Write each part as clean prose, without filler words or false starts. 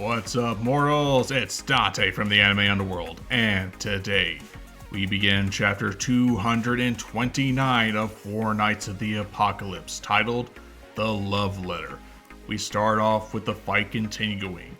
What's up, mortals? It's Dante from the anime Underworld, and today we begin chapter 229 of War Knights of the Apocalypse, titled The Love Letter. We start off with the fight continuing.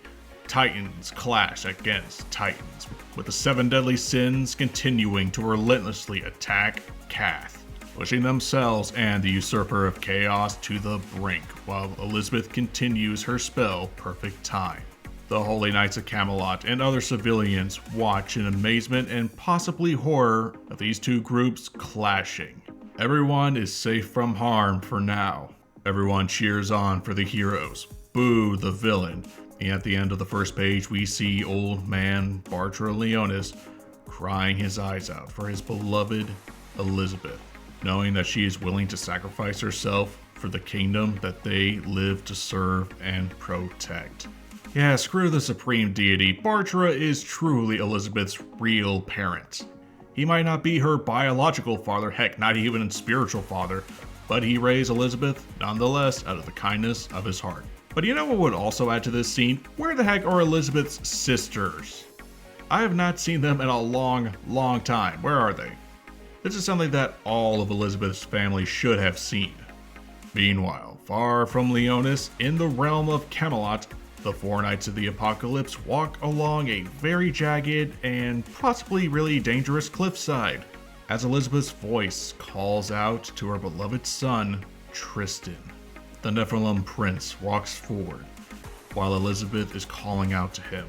Titans clash against Titans, with the 7 deadly sins continuing to relentlessly attack Cath, pushing themselves and the Usurper of Chaos to the brink, while Elizabeth continues her spell Perfect Time. The Holy Knights of Camelot and other civilians watch in amazement and possibly horror of these two groups clashing. Everyone is safe from harm for now. Everyone cheers on for the heroes, boo the villain, and at the end of the first page we see old man Bartra Leonis crying his eyes out for his beloved Elizabeth, knowing that she is willing to sacrifice herself for the kingdom that they live to serve and protect. Yeah, screw the supreme deity. Bartra is truly Elizabeth's real parent. He might not be her biological father, heck, not even spiritual father, but he raised Elizabeth nonetheless out of the kindness of his heart. But you know what would also add to this scene? Where the heck are Elizabeth's sisters? I have not seen them in a long time. Where are they? This is something that all of Elizabeth's family should have seen. Meanwhile, far from Leonis, in the realm of Camelot, the 4 Knights of the Apocalypse walk along a very jagged and possibly really dangerous cliffside, as Elizabeth's voice calls out to her beloved son, Tristan. The Nephilim prince walks forward, while Elizabeth is calling out to him,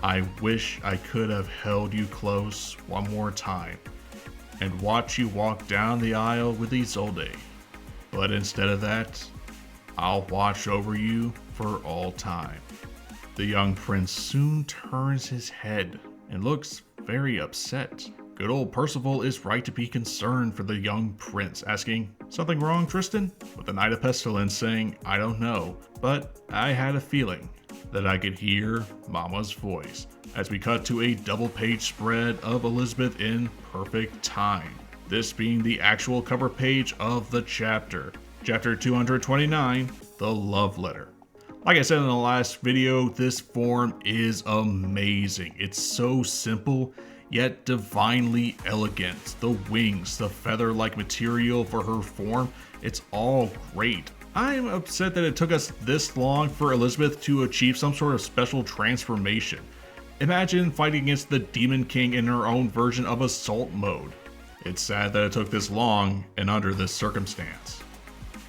"I wish I could have held you close one more time, and watch you walk down the aisle with Isolde. But instead of that, I'll watch over you for all time." The young prince soon turns his head and looks very upset. Good old Percival is right to be concerned for the young prince, asking, "Something wrong, Tristan?" With the Knight of Pestilence saying, "I don't know, but I had a feeling that I could hear Mama's voice," as we cut to a double-page spread of Elizabeth in Perfect Time. This being the actual cover page of the chapter. Chapter 229, The Love Letter. Like I said in the last video, this form is amazing. It's so simple, yet divinely elegant. The wings, the feather-like material for her form, it's all great. I'm upset that it took us this long for Elizabeth to achieve some sort of special transformation. Imagine fighting against the Demon King in her own version of Assault Mode. It's sad that it took this long and under this circumstance.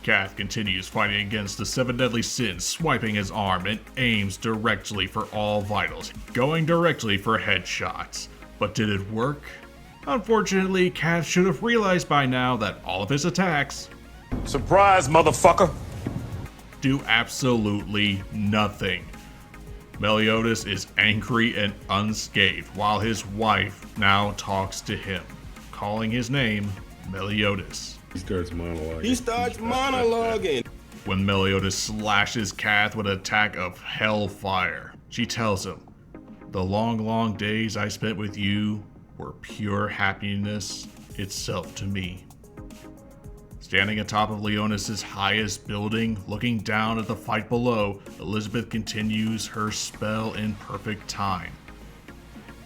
Cath continues fighting against the 7 deadly sins, swiping his arm and aims directly for all vitals, going directly for headshots. But did it work? Unfortunately, Cath should have realized by now that all of his attacks, surprise, motherfucker, do absolutely nothing. Meliodas is angry and unscathed, while his wife now talks to him, calling his name Meliodas. He starts monologuing. When Meliodas slashes Cath with an attack of hellfire, she tells him, "The long days I spent with you were pure happiness itself to me." Standing atop of Leonis' highest building, looking down at the fight below, Elizabeth continues her spell in Perfect Time.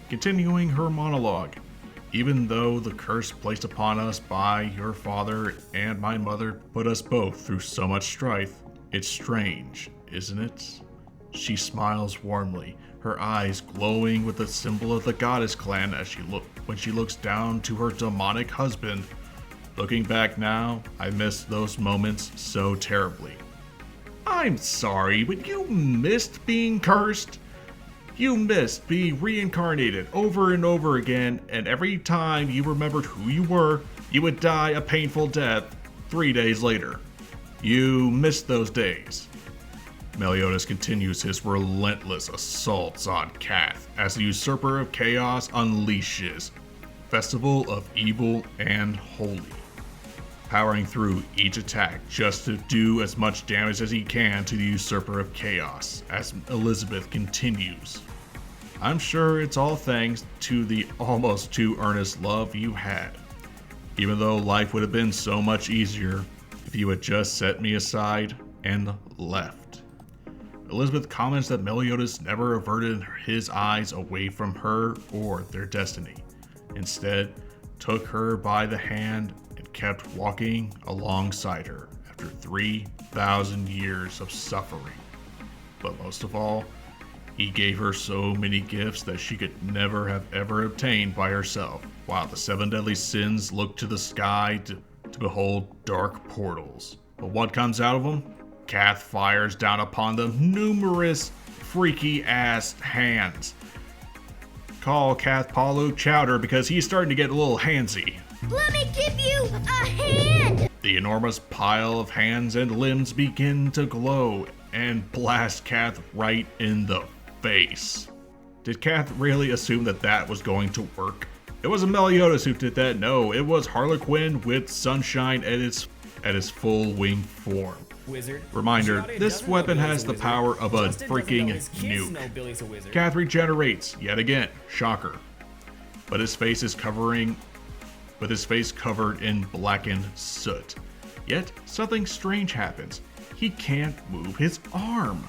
Continuing her monologue, "Even though the curse placed upon us by your father and my mother put us both through so much strife, it's strange, isn't it?" She smiles warmly, her eyes glowing with the symbol of the goddess clan as when she looks down to her demonic husband. "Looking back now, I miss those moments so terribly." "I'm sorry, but you missed being cursed? You missed being reincarnated over and over again, and every time you remembered who you were, you would die a painful death 3 days later. You missed those days." Meliodas continues his relentless assaults on Cath as the Usurper of Chaos unleashes Festival of Evil and Holy, powering through each attack just to do as much damage as he can to the Usurper of Chaos as Elizabeth continues. "I'm sure it's all thanks to the almost too earnest love you had, even though life would have been so much easier if you had just set me aside and left." Elizabeth comments that Meliodas never averted his eyes away from her or their destiny. Instead, took her by the hand and kept walking alongside her after 3,000 years of suffering. But most of all, he gave her so many gifts that she could never have ever obtained by herself, while the 7 deadly sins look to the sky to behold dark portals. But what comes out of them? Cath fires down upon them numerous freaky ass hands. Call Cath Palug Chowder because he's starting to get a little handsy. Let me give you a hand! The enormous pile of hands and limbs begin to glow and blast Cath right in the face. Did Cath really assume that that was going to work? It wasn't Meliodas who did that, no, it was Harlequin with Sunshine at its full wing form. Wizard. Reminder, this weapon has the power of a freaking nuke. Cath regenerates, yet again, shocker. But his face is covered in blackened soot. Yet, something strange happens. He can't move his arm.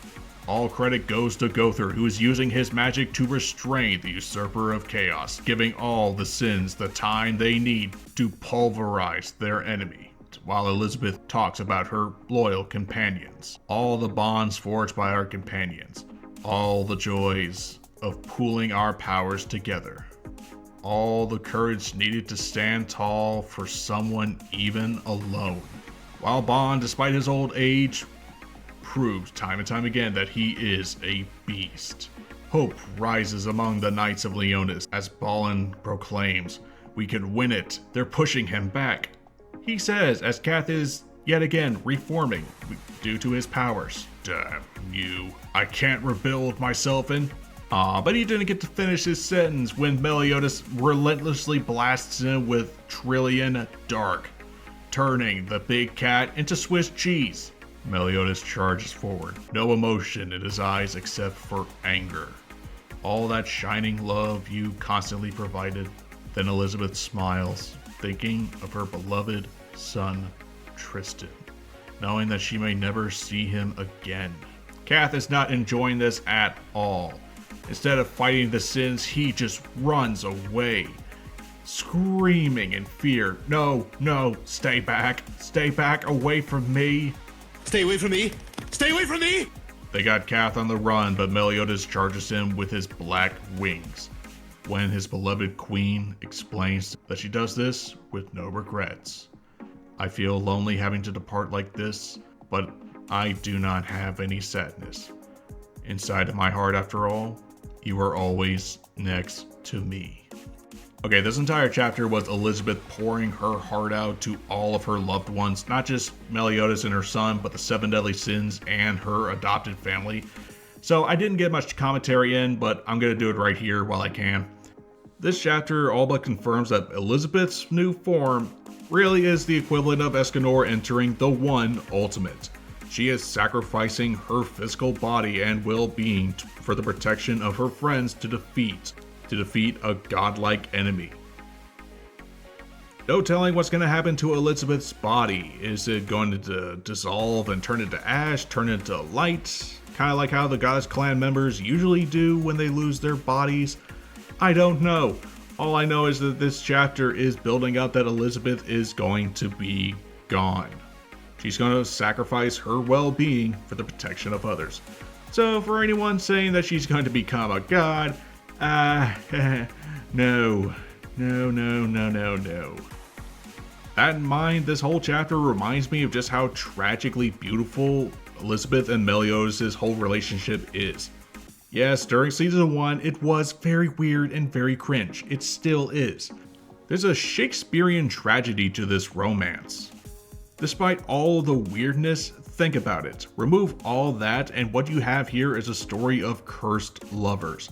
All credit goes to Gother, who is using his magic to restrain the usurper of chaos, giving all the sins the time they need to pulverize their enemy. While Elizabeth talks about her loyal companions, all the bonds forged by our companions, all the joys of pooling our powers together, all the courage needed to stand tall for someone even alone. While Bond, despite his old age, proves time and time again that he is a beast. Hope rises among the Knights of Leonis as Balin proclaims, "We can win it, they're pushing him back." He says, as Cath is yet again reforming due to his powers. Damn you. I can't rebuild myself in. But he didn't get to finish his sentence when Meliodas relentlessly blasts him with Trillion Dark, turning the big cat into Swiss cheese. Meliodas charges forward, no emotion in his eyes except for anger. All that shining love you constantly provided. Then Elizabeth smiles, thinking of her beloved son, Tristan, knowing that she may never see him again. Cath is not enjoying this at all. Instead of fighting the sins, he just runs away, screaming in fear. No, stay back, away from me. Stay away from me! Stay away from me! They got Cath on the run, but Meliodas charges him with his black wings. When his beloved queen explains that she does this with no regrets. I feel lonely having to depart like this, but I do not have any sadness. Inside of my heart, after all, you are always next to me. Okay, this entire chapter was Elizabeth pouring her heart out to all of her loved ones, not just Meliodas and her son, but the 7 deadly sins and her adopted family. So I didn't get much commentary in, but I'm going to do it right here while I can. This chapter all but confirms that Elizabeth's new form really is the equivalent of Escanor entering the One Ultimate. She is sacrificing her physical body and well-being for the protection of her friends to defeat a godlike enemy. No telling what's going to happen to Elizabeth's body. Is it going to dissolve and turn into ash, turn into light? Kind of like how the Goddess Clan members usually do when they lose their bodies? I don't know. All I know is that this chapter is building up that Elizabeth is going to be gone. She's going to sacrifice her well-being for the protection of others. So for anyone saying that she's going to become a god, no. That in mind, this whole chapter reminds me of just how tragically beautiful Elizabeth and Meliodas' whole relationship is. Yes, during season 1, it was very weird and very cringe. It still is. There's a Shakespearean tragedy to this romance. Despite all the weirdness, think about it. Remove all that, and what you have here is a story of cursed lovers.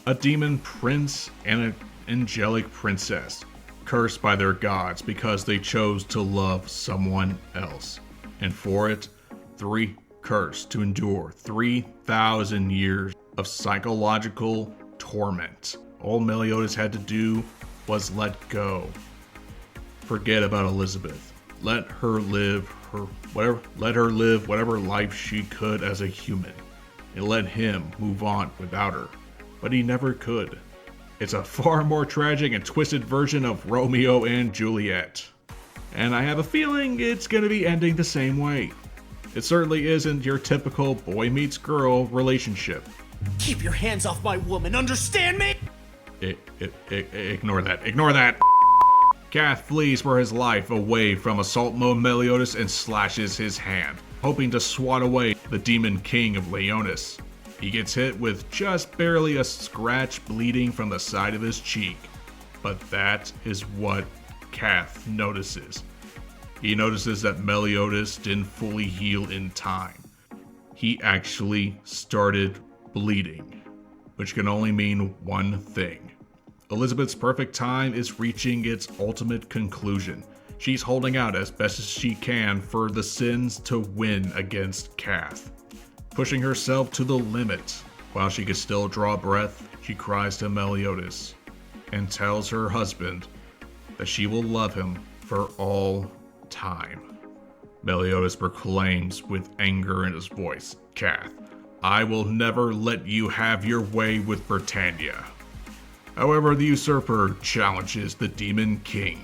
A demon prince and an angelic princess, cursed by their gods because they chose to love someone else. And for it, cursed to endure 3,000 years of psychological torment. All Meliodas had to do was let go. Forget about Elizabeth. Let her live whatever life she could as a human. and let him move on without her, but he never could. It's a far more tragic and twisted version of Romeo and Juliet. And I have a feeling it's going to be ending the same way. It certainly isn't your typical boy meets girl relationship. Keep your hands off my woman, understand me? Ignore that. Ignore that! Cath flees for his life away from assault mode Meliodas and slashes his hand, hoping to swat away the demon king of Leonis. He gets hit with just barely a scratch bleeding from the side of his cheek. But that is what Cath notices. He notices that Meliodas didn't fully heal in time. He actually started bleeding, which can only mean one thing. Elizabeth's perfect time is reaching its ultimate conclusion. She's holding out as best as she can for the sins to win against Cath. Pushing herself to the limit. While she can still draw breath, she cries to Meliodas and tells her husband that she will love him for all time. Meliodas proclaims with anger in his voice, "Cath, I will never let you have your way with Britannia." However, the usurper challenges the Demon King,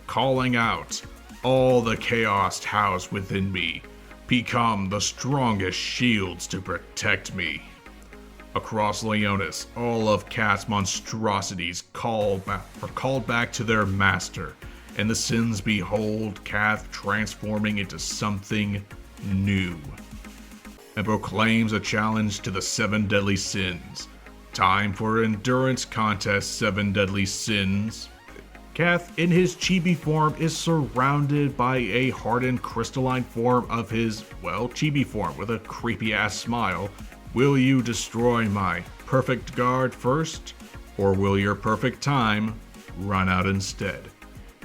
calling out, "All the chaos housed within me become the strongest shields to protect me." Across Leonis, all of Cath's monstrosities are called back to their master, and the sins behold Cath transforming into something new, and proclaims a challenge to the 7 deadly sins. Time for endurance contest, 7 deadly sins. Cath, in his chibi form, is surrounded by a hardened crystalline form of his, chibi form with a creepy ass smile. Will you destroy my perfect guard first, or will your perfect time run out instead?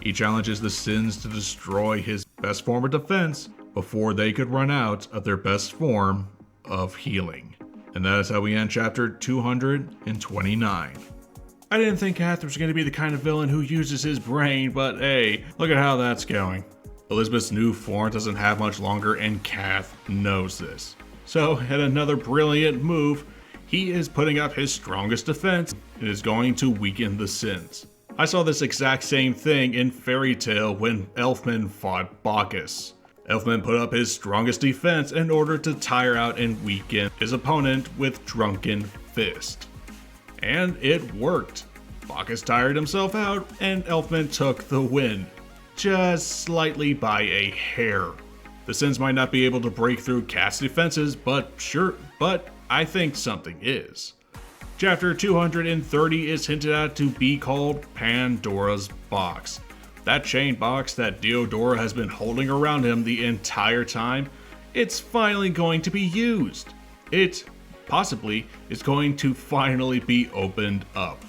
He challenges the sins to destroy his best form of defense before they could run out of their best form of healing. And that is how we end chapter 229. I didn't think Cath was going to be the kind of villain who uses his brain, but hey, look at how that's going. Elizabeth's new form doesn't have much longer, and Cath knows this. So, in another brilliant move, he is putting up his strongest defense and is going to weaken the sins. I saw this exact same thing in Fairy Tail when Elfman fought Bacchus. Elfman put up his strongest defense in order to tire out and weaken his opponent with Drunken Fist. And it worked. Bacchus tired himself out, and Elfman took the win. Just slightly by a hair. The sins might not be able to break through Cath's defenses, but I think something is. Chapter 230 is hinted at to be called Pandora's Box. That chain box that Diodora has been holding around him the entire time, it's finally going to be used. It possibly is going to finally be opened up.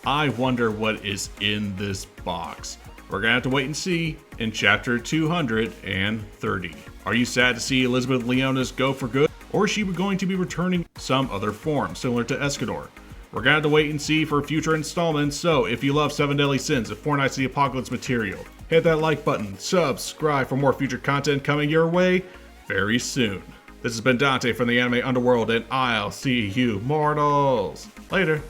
I wonder what is in this box. We're gonna have to wait and see in chapter 230. Are you sad to see Elizabeth Leonis go for good? Or is she going to be returning some other form, similar to Escador? We're gonna have to wait and see for future installments, so if you love 7 Deadly Sins and 4 Nights of the Apocalypse material, hit that like button, subscribe for more future content coming your way very soon. This has been Dante from the Anime Underworld, and I'll see you mortals later.